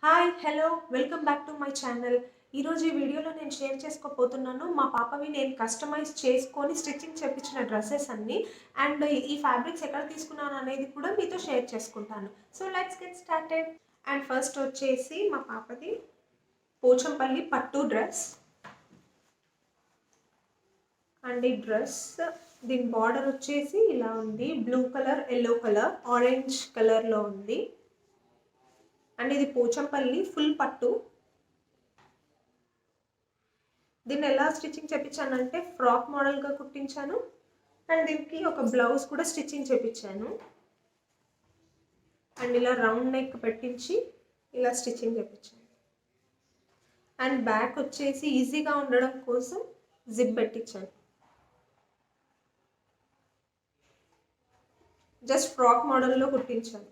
Hi hello welcome back to my channel. ఈరోజు ఈ వీడియోలో నేను షేర్ చేసుకోబోతున్నాను మా పాపవి నేను కస్టమైజ్ చేసుకొని స్టిచ్చింగ్ చేయించిన డ్రెస్సెస్ అన్ని. అండ్ ఈ ఫ్యాబ్రిక్స్ ఎక్కడ తీసుకున్నాను అనేది కూడా మీతో షేర్ చేసుకుంటాను. So let's get started. And first వచ్చేసి మా పాపది పోచంపల్లి పట్టు డ్రెస్. అండ్ ఈ డ్రెస్ దీని బార్డర్ వచ్చేసి ఇలా ఉంది, blue colour, yellow colour, orange కలర్లో ఉంది. అండ్ ఇది పోచంపల్లి ఫుల్ పట్టు. దీన్ని ఎలా స్టిచ్చింగ్ చేయించానంటే ఫ్రాక్ మోడల్గా కుట్టించాను. అండ్ దీనికి ఒక బ్లౌజ్ కూడా స్టిచ్చింగ్ చేయించాను. అండ్ ఇలా రౌండ్ నెక్ పెట్టించి ఇలా స్టిచ్చింగ్ చేయించాను. అండ్ బ్యాక్ వచ్చేసి ఈజీగా ఉండడం కోసం జిప్ పెట్టించాను. జస్ట్ ఫ్రాక్ మోడల్లో కుట్టించాను.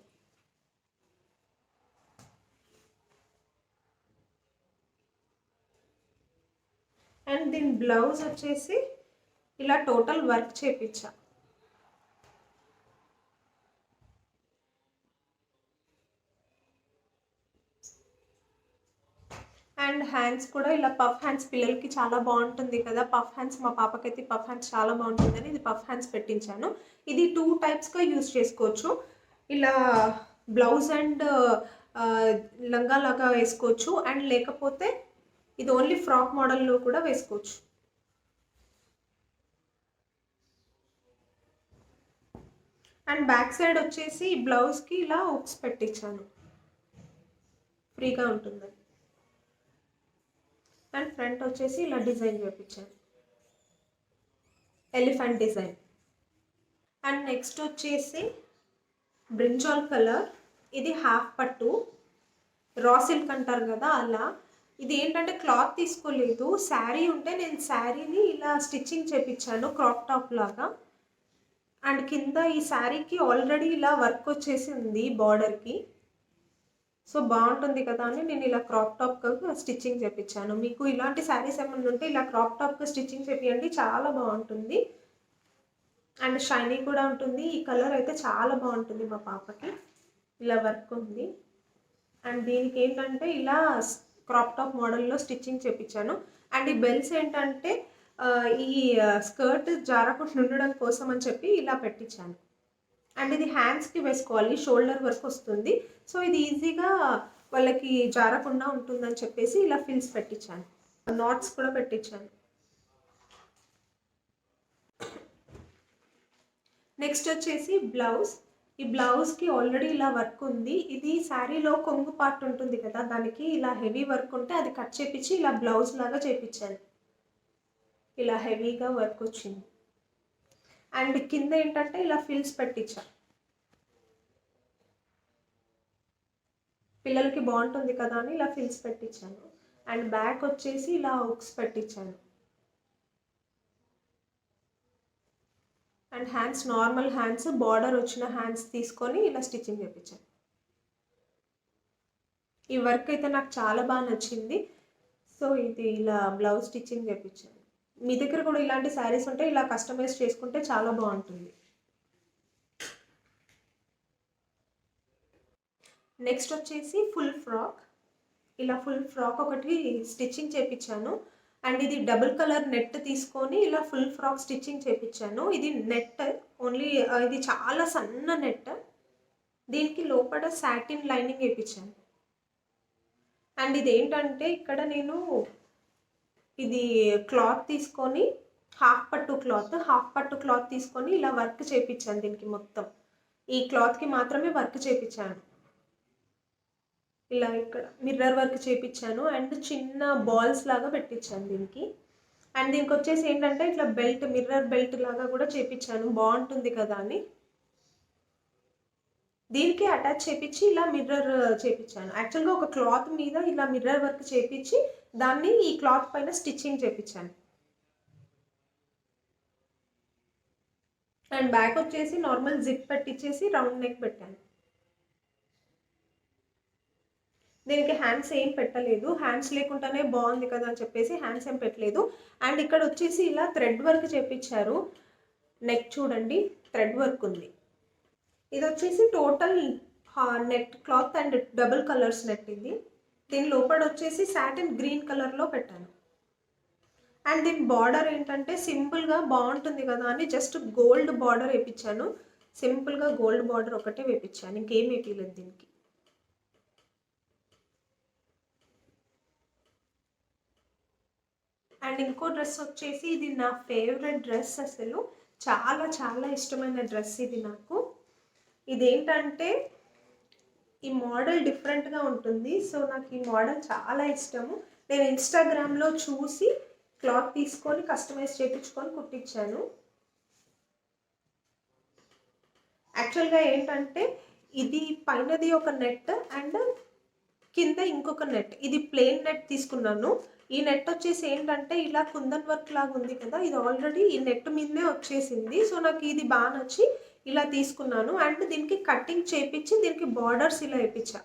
అండ్ దీని బ్లౌజ్ వచ్చేసి ఇలా టోటల్ వర్క్ చేయించా. అండ్ హ్యాండ్స్ కూడా ఇలా పఫ్ హ్యాండ్స్, పిల్లలకి చాలా బాగుంటుంది కదా పఫ్ హ్యాండ్స్. మా పాపకైతే పఫ్ హ్యాండ్స్ చాలా బాగుంటుందని ఇది పఫ్ హ్యాండ్స్ పెట్టించాను. ఇది 2 టైప్స్గా యూజ్ చేసుకోవచ్చు. ఇలా బ్లౌజ్ అండ్ లంగా లాగా వేసుకోవచ్చు. అండ్ లేకపోతే ఇది ఓన్లీ ఫ్రాక్ మోడల్లో కూడా వేసుకోవచ్చు. అండ్ బ్యాక్ సైడ్ వచ్చేసి ఈ బ్లౌజ్కి ఇలా హుక్స్ పెట్టించాను, ఫ్రీగా ఉంటుందని. అండ్ ఫ్రంట్ వచ్చేసి ఇలా డిజైన్ చేయించాను, ఎలిఫెంట్ డిజైన్. అండ్ నెక్స్ట్ వచ్చేసి బ్రింజాల్ కలర్. ఇది హాఫ్ పట్టు, రా సిల్క్ అంటారు కదా అలా. ఇది ఏంటంటే క్లాత్ తీసుకోలేదు, శారీ ఉంటే నేను శారీని ఇలా స్టిచ్చింగ్ చేయించాను క్రాప్ టాప్ లాగా. అండ్ కింద ఈ శారీకి ఆల్రెడీ ఇలా వర్క్ వచ్చేసి ఉంది బార్డర్కి. సో బాగుంటుంది కదా అని నేను ఇలా క్రాప్ టాప్గా స్టిచ్చింగ్ చేయించాను. మీకు ఇలాంటి శారీస్ ఏమైనా ఉంటే ఇలా క్రాప్ టాప్గా స్టిచ్చింగ్ చేయండి, చాలా బాగుంటుంది. అండ్ షైనీ కూడా ఉంటుంది. ఈ కలర్ అయితే చాలా బాగుంటుంది మా పాపకి. ఇలా వర్క్ ఉంది. అండ్ దీనికి ఏంటంటే ఇలా క్రాప్ టాప్ మోడల్లో స్టిచ్చింగ్ చేయించాను. అండ్ ఈ బెల్ట్స్ ఏంటంటే ఈ స్కర్ట్ జారకుండా ఉండడం కోసం అని చెప్పి ఇలా పెట్టించాను. అండ్ ఇది హ్యాండ్స్కి వేసుకోవాలి, షోల్డర్ వర్క్ వస్తుంది. సో ఇది ఈజీగా వాళ్ళకి జారకుండా ఉంటుందని చెప్పేసి ఇలా ఫిల్స్ పెట్టించాను, నాట్స్ కూడా పెట్టించాను. నెక్స్ట్ వచ్చేసి బ్లౌజ్. ఈ బ్లౌజ్కి ఆల్రెడీ ఇలా వర్క్ ఉంది. ఇది శారీలో కొంగు పార్ట్ ఉంటుంది కదా, దానికి ఇలా హెవీ వర్క్ ఉంటే అది కట్ చేపించి ఇలా బ్లౌజ్ లాగా చేయించాను. ఇలా హెవీగా వర్క్ వచ్చింది. అండ్ కింద ఏంటంటే ఇలా ఫిల్స్ పెట్టించా, పిల్లలకి బాగుంటుంది కదా అని ఇలా ఫిల్స్ పెట్టించాను. అండ్ బ్యాక్ వచ్చేసి ఇలా హుక్స్ పెట్టించాను. And hands normal hands, border వచ్చిన హ్యాండ్స్ తీసుకొని ఇలా స్టిచ్చింగ్ చేయించాను. ఈ వర్క్ అయితే నాకు చాలా బాగా నచ్చింది. సో ఇది ఇలా బ్లౌజ్ స్టిచ్చింగ్ చేయించాను. మీ దగ్గర కూడా ఇలాంటి శారీస్ ఉంటే ఇలా కస్టమైజ్ చేసుకుంటే చాలా బాగుంటుంది. నెక్స్ట్ వచ్చేసి ఫుల్ ఫ్రాక్. ఇలా ఫుల్ ఫ్రాక్ ఒకటి స్టిచ్చింగ్ చేయించాను. అండ్ ఇది డబుల్ కలర్ నెట్ తీసుకొని ఇలా ఫుల్ ఫ్రాక్ స్టిచ్చింగ్ చేయించాను. ఇది నెట్ ఓన్లీ, ఇది చాలా సన్న నెట్. దీనికి లోపల సాటిన్ లైనింగ్ వేయించాను. అండ్ ఇది ఏంటంటే ఇక్కడ నేను ఇది క్లాత్ తీసుకొని హాఫ్ పట్టు క్లాత్ తీసుకొని ఇలా వర్క్ చేయించాను. దీనికి మొత్తం ఈ క్లాత్కి మాత్రమే వర్క్ చేయించాను. ఇలా ఇక్కడ మిర్రర్ వర్క్ చేయించాను. అండ్ చిన్న బాల్స్ లాగా పెట్టించాను దీనికి. అండ్ దీనికి వచ్చేసి ఏంటంటే ఇట్లా బెల్ట్, మిర్రర్ బెల్ట్ లాగా కూడా చేయించాను, బాగుంటుంది కదా అని. దీనికి అటాచ్ చేయించి ఇలా మిర్రర్ చేయించాను. యాక్చువల్గా ఒక క్లాత్ మీద ఇలా మిర్రర్ వర్క్ చేయించి దాన్ని ఈ క్లాత్ పైన స్టిచ్చింగ్ చేయించాను. అండ్ బ్యాక్ వచ్చేసి నార్మల్ జిప్ పెట్టించేసి రౌండ్ నెక్ పెట్టాను. దీనికి హ్యాండ్స్ ఏం పెట్టలేదు, హ్యాండ్స్ లేకుండానే బాగుంది కదా అని చెప్పేసి హ్యాండ్స్ ఏం పెట్టలేదు. అండ్ ఇక్కడ వచ్చేసి ఇలా థ్రెడ్ వర్క్ చేయించారు. నెక్ చూడండి, థ్రెడ్ వర్క్ ఉంది. ఇది వచ్చేసి total net cloth and double colours net ఇది. దీని లోపల వచ్చేసి సాటిన్ గ్రీన్ కలర్లో పెట్టాను. అండ్ దీని బార్డర్ ఏంటంటే సింపుల్గా బాగుంటుంది కదా అని జస్ట్ గోల్డ్ బార్డర్ వేయించాను. సింపుల్గా గోల్డ్ బార్డర్ ఒకటే వేయించాను, ఇంకేం వేయలేదు దీనికి. అండ్ ఇంకో డ్రెస్ వచ్చేసి ఇది నా ఫేవరెట్ డ్రెస్, అసలు చాలా చాలా ఇష్టమైన డ్రెస్ ఇది నాకు. ఇదేంటంటే ఈ మోడల్ డిఫరెంట్గా ఉంటుంది, సో నాకు ఈ మోడల్ చాలా ఇష్టము. నేను ఇన్స్టాగ్రామ్లో చూసి క్లాత్ తీసుకొని కస్టమైజ్ చేయించుకొని కుట్టించాను. యాక్చువల్గా ఏంటంటే ఇది పైనది ఒక నెట్ అండ్ కింద ఇంకొక నెట్, ఇది ప్లెయిన్ నెట్ తీసుకున్నాను. ఈ నెట్ వచ్చేసి ఏంటంటే ఇలా కుందన్ వర్క్ లాగా ఉంది కదా, ఇది ఆల్రెడీ ఈ నెట్ మీదనే వచ్చేసింది. సో నాకు ఇది బాగా నచ్చి ఇలా తీసుకున్నాను. అండ్ దీనికి కటింగ్ చేయించి దీనికి బార్డర్స్ ఇలా వేయించా.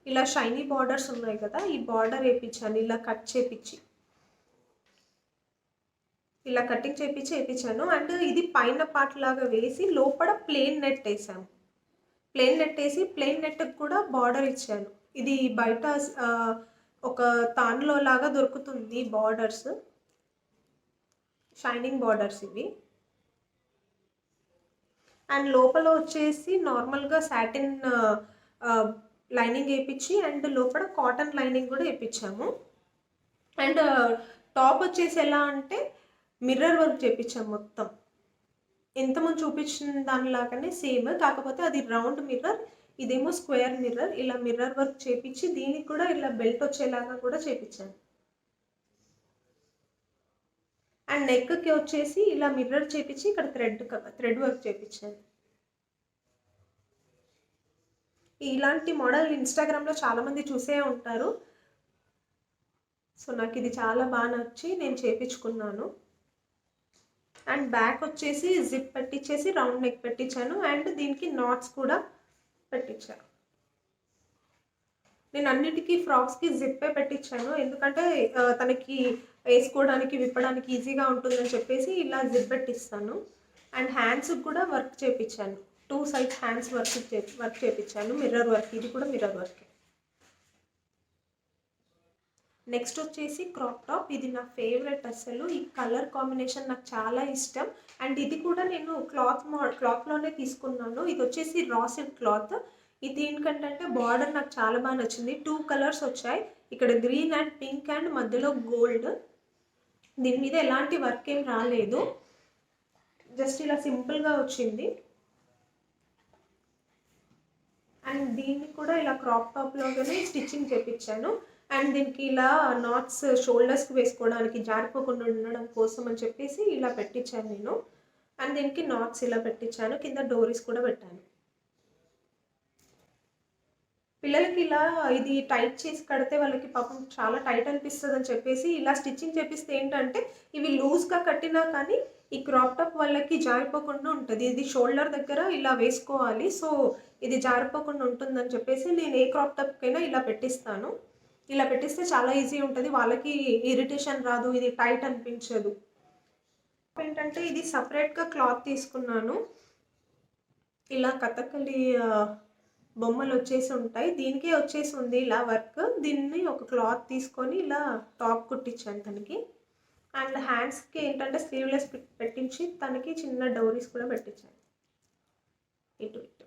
ఇలా షైనీ బార్డర్స్ ఉన్నాయి కదా, ఈ బార్డర్ వేయించాను ఇలా కట్ చేయించి, ఇలా కటింగ్ వేయించాను. అండ్ ఇది పైన పార్ట్ లాగా వేసి లోపల ప్లెయిన్ నెట్ వేసాము. ప్లెయిన్ నెట్ వేసి ప్లెయిన్ నెట్కి కూడా బార్డర్ ఇచ్చాను. ఇది బయట ఒక తాన్లో లాగా దొరుకుతుంది బార్డర్స్, షైనింగ్ బార్డర్స్ ఇవి. అండ్ లోపల వచ్చేసి నార్మల్గా సాటిన్ లైనింగ్ వేయించి అండ్ లోపల కాటన్ లైనింగ్ కూడా వేయించాము. అండ్ టాప్ వచ్చేసి ఎలా అంటే మిర్రర్ వర్క్ చేయించాము మొత్తం, ఇంతకుముందు చూపించిన దానిలాగానే సేమ్, కాకపోతే అది రౌండ్ మిర్రర్, ఇదేమో స్క్వేర్ మిర్రర్. ఇలా మిర్రర్ వర్క్ చేపించి దీనికి కూడా ఇలా బెల్ట్ వచ్చేలాగా కూడా చేపించాను. అండ్ నెక్కి వచ్చేసి ఇలా మిర్రర్ చేపించి ఇక్కడ థ్రెడ్ వర్క్ చేపించాను. ఇలాంటి మోడల్ ఇన్స్టాగ్రామ్లో చాలామంది చూసే ఉంటారు. సో నాకు ఇది చాలా బాగా నచ్చి నేను చేపించుకున్నాను. అండ్ బ్యాక్ వచ్చేసి జిప్ పెట్టించేసి రౌండ్ నెక్ పెట్టించాను. అండ్ దీనికి నాట్స్ కూడా పెట్టించాను. నేను అన్నిటికీ ఫ్రాక్స్కి జిప్పే పెట్టించాను, ఎందుకంటే తనకి వేసుకోవడానికి విప్పడానికి ఈజీగా ఉంటుందని చెప్పేసి ఇలా జిప్ పెట్టిస్తాను. అండ్ హ్యాండ్స్కి కూడా వర్క్ చేయించాను, 2 సైడ్స్ హ్యాండ్స్ వర్క్ చేయించాను, మిర్రర్ వర్క్, ఇది కూడా మిర్రర్ వర్క్. నెక్స్ట్ వచ్చేసి క్రాప్ టాప్, ఇది నా ఫేవరెట్, అసలు ఈ కలర్ కాంబినేషన్ నాకు చాలా ఇష్టం. అండ్ ఇది కూడా నేను క్లాత్లోనే తీసుకున్నాను. ఇది వచ్చేసి రా సిల్క్ క్లాత్. ఇది ఏంటంటే బార్డర్ నాకు చాలా బాగా నచ్చింది. 2 కలర్స్ వచ్చాయి, ఇక్కడ గ్రీన్ అండ్ పింక్ అండ్ మధ్యలో గోల్డ్. దీని మీద ఎలాంటి వర్క్ ఏం రాలేదు, జస్ట్ ఇలా సింపుల్గా వచ్చింది. అండ్ దీన్ని కూడా ఇలా క్రాప్ టాప్లోనే స్టిచ్చింగ్ చేయించాను. అండ్ దీనికి ఇలా నాట్స్ షోల్డర్స్కి వేసుకోవడానికి జారిపోకుండా ఉండడం కోసం అని చెప్పేసి ఇలా పెట్టించాను నేను. అండ్ దీనికి నాట్స్ ఇలా పెట్టించాను, కింద డోరీస్ కూడా పెట్టాను. పిల్లలకి ఇలా ఇది టైట్ చేసి కడితే వాళ్ళకి పాపం చాలా టైట్ అనిపిస్తుంది అని చెప్పేసి ఇలా స్టిచ్చింగ్ చేపిస్తే ఏంటంటే ఇవి లూజ్గా కట్టినా కానీ ఈ క్రాప్ టాప్ వాళ్ళకి జారిపోకుండా ఉంటుంది. ఇది షోల్డర్ దగ్గర ఇలా వేసుకోవాలి, సో ఇది జారిపోకుండా ఉంటుందని చెప్పేసి నేను ఏ క్రాప్ టాప్కైనా ఇలా పెట్టిస్తాను. ఇలా పెట్టిస్తే చాలా ఈజీ ఉంటుంది, వాళ్ళకి ఇరిటేషన్ రాదు, ఇది టైట్ అనిపించదు. ఏంటంటే ఇది సపరేట్గా క్లాత్ తీసుకున్నాను, ఇలా కథకళి బొమ్మలు వచ్చేసి ఉంటాయి, దీనికే వచ్చేసి ఉంది ఇలా వర్క్. దీన్ని ఒక క్లాత్ తీసుకొని ఇలా టాప్ కుట్టించాను తనకి. అండ్ హ్యాండ్స్కి ఏంటంటే స్లీవ్లెస్ పెట్టించి తనకి చిన్న డోరీస్ కూడా పెట్టించాను, ఇటు ఇటు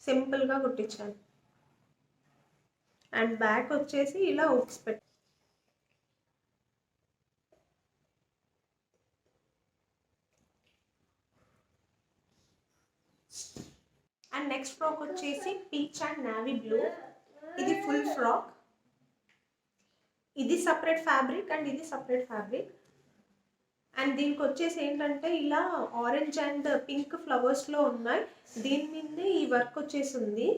సింపుల్గా కుట్టించాను. అండ్ బ్యాక్ వచ్చేసి ఇలా హుక్స్ పెట్టి. అండ్ నెక్స్ట్ ఫ్రాక్ వచ్చేసి పీచ్ అండ్ నావీ బ్లూ, ఇది ఫుల్ ఫ్రాక్. ఇది సపరేట్ ఫ్యాబ్రిక్ అండ్ ఇది సపరేట్ ఫ్యాబ్రిక్. అండ్ దీనికి వచ్చేసి ఏంటంటే ఇలా ఆరెంజ్ అండ్ పింక్ ఫ్లవర్స్లో ఉన్నాయి, దీని మీదే ఈ వర్క్ వచ్చేసి ఉంది.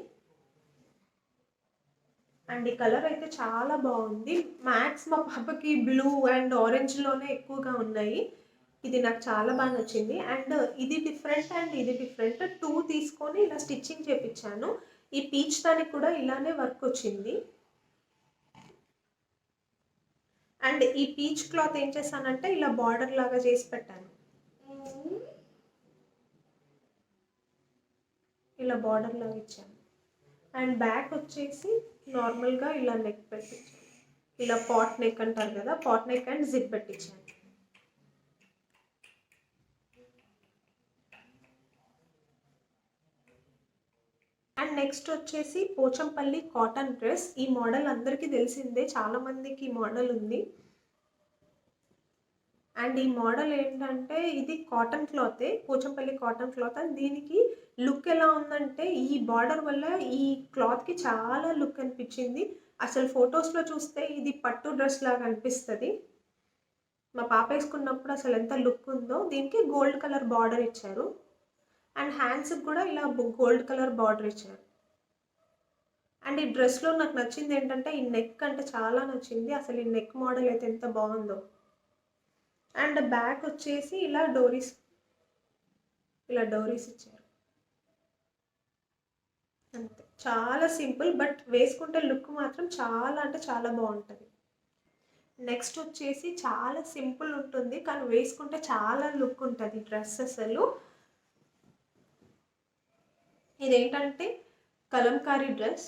అండ్ ఈ కలర్ అయితే చాలా బాగుంది. మ్యాక్స్ మా పాపకి బ్లూ అండ్ ఆరెంజ్లోనే ఎక్కువగా ఉన్నాయి, ఇది నాకు చాలా బాగా నచ్చింది. అండ్ ఇది డిఫరెంట్ అండ్ ఇది డిఫరెంట్, 2 తీసుకొని ఇలా స్టిచ్చింగ్ చేయించాను. ఈ పీచ్ దానికి కూడా ఇలానే వర్క్ వచ్చింది. అండ్ ఈ పీచ్ క్లాత్ ఏం చేశానంటే ఇలా బార్డర్ లాగా చేసి పెట్టాను, ఇలా బార్డర్ లాగా ఇచ్చాను. అండ్ బ్యాక్ వచ్చేసి నార్మల్గా ఇలా నెక్ పెట్టించాను. ఇలా పాట్ నెక్ అంటారు కదా, పాట్ నెక్ అండ్ జిప్ పెట్టించాను. అండ్ నెక్స్ట్ వచ్చేసి పోచంపల్లి కాటన్ డ్రెస్. ఈ మోడల్ అందరికీ తెలిసిందే, చాలామందికి ఈ మోడల్ ఉంది. అండ్ ఈ మోడల్ ఏంటంటే ఇది కాటన్ క్లాతే, పోచంపల్లి కాటన్ క్లాత్. అండ్ దీనికి లుక్ ఎలా ఉందంటే ఈ బార్డర్ వల్ల ఈ క్లాత్కి చాలా లుక్ అనిపించింది. అసలు ఫొటోస్లో చూస్తే ఇది పట్టు డ్రెస్ లాగా అనిపిస్తుంది. మా పాప వేసుకున్నప్పుడు అసలు ఎంత లుక్ ఉందో. దీనికి గోల్డ్ కలర్ బార్డర్ ఇచ్చారు అండ్ హ్యాండ్స్కి కూడా ఇలా గోల్డ్ కలర్ బార్డర్ ఇచ్చారు. అండ్ ఈ డ్రెస్లో నాకు నచ్చింది ఏంటంటే ఈ నెక్ అంటే చాలా నచ్చింది. అసలు ఈ నెక్ మోడల్ అయితే ఎంత బాగుందో. అండ్ బ్యాక్ వచ్చేసి ఇలా డోరీస్ ఇచ్చారు. అంతే, చాలా సింపుల్, బట్ వేసుకుంటే లుక్ మాత్రం చాలా అంటే చాలా బాగుంటుంది. నెక్స్ట్ వచ్చేసి చాలా సింపుల్ ఉంటుంది కానీ వేసుకుంటే చాలా లుక్ ఉంటుంది డ్రెస్. అసలు ఇదేంటంటే కలంకారీ డ్రెస్.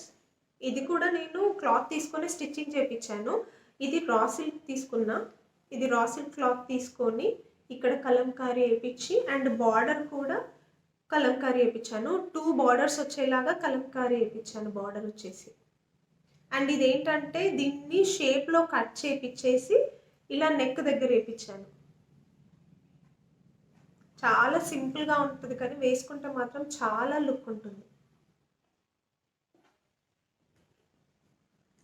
ఇది కూడా నేను క్లాత్ తీసుకొని స్టిచ్చింగ్ చేయించాను. ఇది రా సిల్క్ తీసుకున్నా. ఇది రా సిల్క్ క్లాత్ తీసుకొని ఇక్కడ కలంకారీ వేయించి అండ్ బార్డర్ కూడా కలంకారీ వేయించాను. 2 బార్డర్స్ వచ్చేలాగా కలంకారీ వేయించాను బార్డర్ వచ్చేసి. అండ్ ఇదేంటంటే దీన్ని షేప్లో కట్ చేపించేసి ఇలా నెక్ దగ్గర వేయించాను. చాలా సింపుల్గా ఉంటుంది కానీ వేసుకుంటే మాత్రం చాలా లుక్ ఉంటుంది.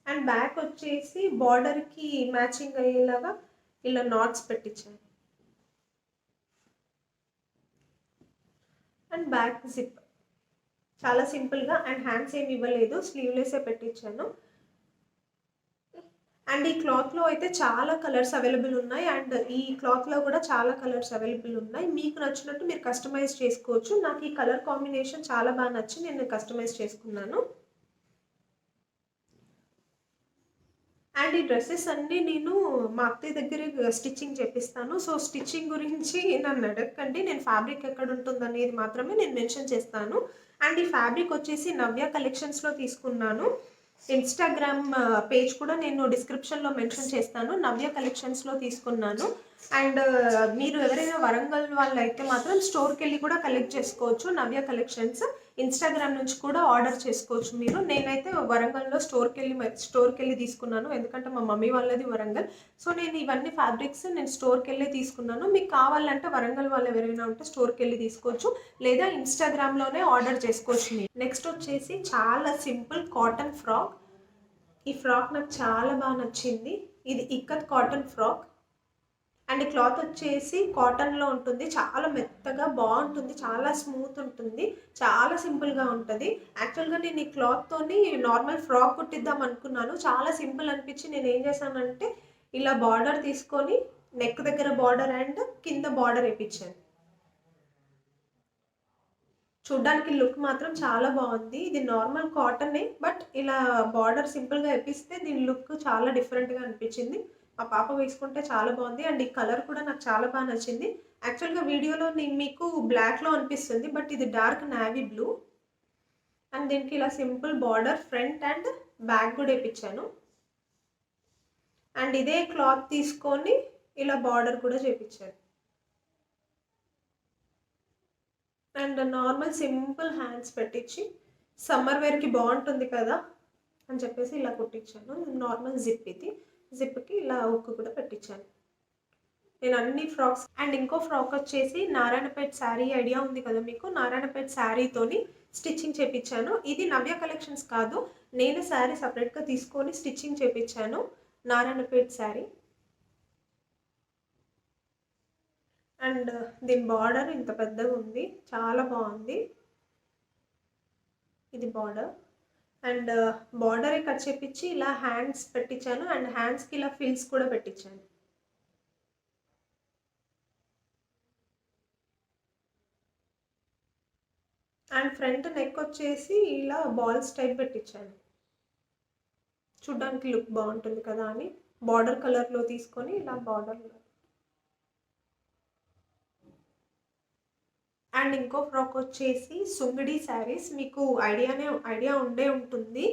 అండ్ బ్యాక్ వచ్చేసి బార్డర్కి మ్యాచింగ్ అయ్యేలాగా ఇలా నాట్స్ పెట్టించాను. అండ్ బ్యాక్ జిప్ చాలా సింపుల్గా. అండ్ హ్యాండ్స్ ఏమి ఇవ్వలేదు, స్లీవ్లెస్సే పెట్టించాను. అండ్ ఈ క్లాత్లో అయితే చాలా కలర్స్ అవైలబుల్ ఉన్నాయి. అండ్ ఈ క్లాత్లో కూడా చాలా కలర్స్ అవైలబుల్ ఉన్నాయి. మీకు నచ్చినట్టు మీరు కస్టమైజ్ చేసుకోవచ్చు. నాకు ఈ కలర్ కాంబినేషన్ చాలా బాగా నచ్చి నేను కస్టమైజ్ చేసుకున్నాను. అండ్ ఈ డ్రెస్సెస్ అన్నీ నేను మా అత్తయ్య దగ్గర స్టిచ్చింగ్ చేపిస్తాను. సో స్టిచ్చింగ్ గురించి నన్ను అడగకండి, నేను ఫ్యాబ్రిక్ ఎక్కడ ఉంటుంది అనేది మాత్రమే నేను మెన్షన్ చేస్తాను. అండ్ ఈ ఫ్యాబ్రిక్ వచ్చేసి నవ్య కలెక్షన్స్లో తీసుకున్నాను. ఇన్స్టాగ్రామ్ పేజ్ కూడా నేను డిస్క్రిప్షన్లో మెన్షన్ చేస్తాను. నవ్య కలెక్షన్స్లో తీసుకున్నాను. అండ్ మీరు ఎవరైనా వరంగల్ వాళ్ళు అయితే మాత్రం స్టోర్కి వెళ్ళి కూడా కలెక్ట్ చేసుకోవచ్చు. నవ్య కలెక్షన్స్ ఇన్స్టాగ్రామ్ నుంచి కూడా ఆర్డర్ చేసుకోవచ్చు మీరు. నేనైతే వరంగల్లో స్టోర్కి వెళ్ళి తీసుకున్నాను, ఎందుకంటే మా మమ్మీ వాళ్ళది వరంగల్. సో నేను ఇవన్నీ ఫ్యాబ్రిక్స్ నేను స్టోర్కి వెళ్ళి తీసుకున్నాను. మీకు కావాలంటే వరంగల్ వాళ్ళు ఎవరైనా ఉంటే స్టోర్కి వెళ్ళి తీసుకోవచ్చు, లేదా ఇన్స్టాగ్రామ్లోనే ఆర్డర్ చేసుకోవచ్చు మీరు. నెక్స్ట్ వచ్చేసి చాలా సింపుల్ కాటన్ ఫ్రాక్. ఈ ఫ్రాక్ నాకు చాలా బాగా నచ్చింది. ఇది ikat cotton frock. And cloth వచ్చేసి కాటన్లో ఉంటుంది, చాలా మెత్తగా బాగుంటుంది, చాలా స్మూత్ ఉంటుంది, చాలా సింపుల్గా ఉంటుంది. యాక్చువల్గా నేను ఈ క్లాత్తోని నార్మల్ ఫ్రాక్ కుట్టిద్దాం అనుకున్నాను. చాలా సింపుల్ అనిపించి నేను ఏం చేశానంటే ఇలా బార్డర్ తీసుకొని నెక్ దగ్గర బార్డర్ అండ్ కింద బార్డర్ వేయించాను. చూడ్డానికి లుక్ మాత్రం చాలా బాగుంది. ఇది నార్మల్ కాటనే, బట్ ఇలా బార్డర్ సింపుల్గా వేపిస్తే దీని లుక్ చాలా డిఫరెంట్గా అనిపించింది. మా పాప వేసుకుంటే చాలా బాగుంది. అండ్ ఈ కలర్ కూడా నాకు చాలా బాగా నచ్చింది. యాక్చువల్గా వీడియోలో నేను మీకు బ్లాక్లో అనిపిస్తుంది, బట్ ఇది డార్క్ నావీ బ్లూ. అండ్ దీనికి ఇలా simple border front and back కూడా వేయించాను. అండ్ ఇదే క్లాత్ తీసుకొని ఇలా బార్డర్ కూడా చేయించాను. అండ్ నార్మల్ సింపుల్ హ్యాండ్స్ పెట్టించి సమ్మర్ వేర్కి బాగుంటుంది కదా అని చెప్పేసి ఇలా కుట్టించాను. నార్మల్ జిప్, ఇది జిప్కి ఇలా ఉక్కు కూడా పెట్టించాను. నేను అన్ని ఫ్రాక్స్. అండ్ ఇంకో ఫ్రాక్ వచ్చేసి నారాయణపేట్ శారీ ఐడియా ఉంది కదా మీకు, నారాయణపేట్ శారీతోని స్టిచ్చింగ్ చేయించాను. ఇది నవ్య కలెక్షన్స్ కాదు, నేను శారీ సపరేట్గా తీసుకొని స్టిచ్చింగ్ చేయించాను. నారాయణపేట్ శారీ. అండ్ దీని బార్డర్ ఇంత పెద్దగా ఉంది, చాలా బాగుంది. ఇది బార్డర్. అండ్ బార్డరే కట్ చేపించి ఇలా హ్యాండ్స్ పెట్టించాను. అండ్ హ్యాండ్స్కి ఇలా ఫిల్స్ కూడా పెట్టించాను. అండ్ ఫ్రంట్ నెక్ వచ్చేసి ఇలా బాల్స్ టైప్ పెట్టించాను. చూడ్డానికి లుక్ బాగుంటుంది కదా అని బార్డర్ కలర్లో తీసుకొని ఇలా బార్డర్లో. అండ్ ఇంకో ఫ్రాక్ వచ్చేసి సుంగిడి శారీస్. మీకు ఐడియా ఉండే ఉంటుంది.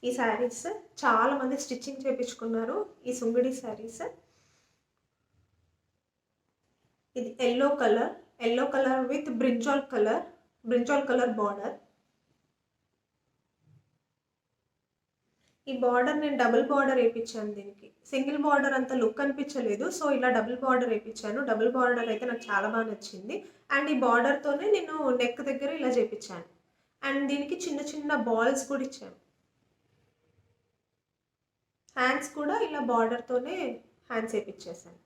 ఈ శారీస్ చాలామంది స్టిచ్చింగ్ చేయించుకున్నారు ఈ సుంగిడి శారీస్. ఇది yellow colour with brinjal colour border. ఈ బార్డర్ నేను డబుల్ బార్డర్ వేయించాను, దీనికి సింగిల్ బార్డర్ అంత లుక్ అనిపించలేదు, సో ఇలా డబుల్ బార్డర్ వేయించాను. డబుల్ బార్డర్ అయితే నాకు చాలా బాగా నచ్చింది. అండ్ ఈ బార్డర్తోనే నేను నెక్ దగ్గర ఇలా చేయించాను. అండ్ దీనికి చిన్న చిన్న బాల్స్ కూడా ఇచ్చాను. హ్యాండ్స్ కూడా ఇలా బార్డర్తోనే హ్యాండ్స్ వేయించేసాను.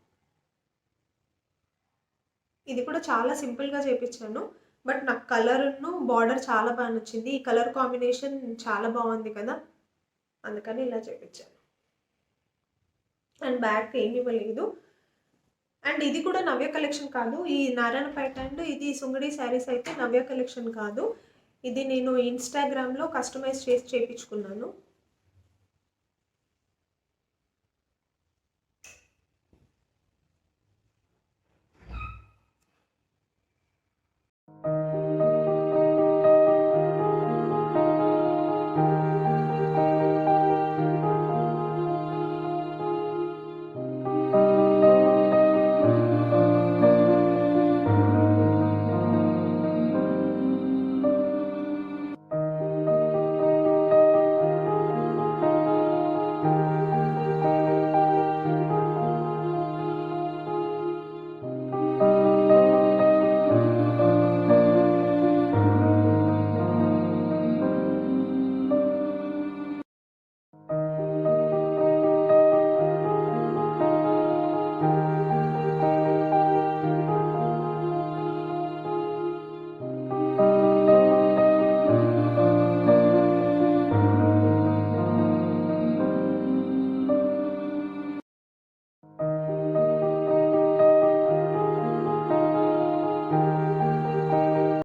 ఇది కూడా చాలా సింపుల్గా చేయించాను, బట్ నాకు కలర్ను బార్డర్ చాలా బాగా నచ్చింది. ఈ కలర్ కాంబినేషన్ చాలా బాగుంది కదా, అందుకని ఇలా చేయించాను. అండ్ బ్యాక్ ఏమి ఇవ్వలేదు. అండ్ ఇది కూడా నవ్య కలెక్షన్ కాదు, ఈ నారాయణపేట అండ్ ఇది సుంగడి శారీస్ అయితే నవ్య కలెక్షన్ కాదు. ఇది నేను ఇన్స్టాగ్రామ్లో కస్టమైజ్ చేసి చేయించుకున్నాను.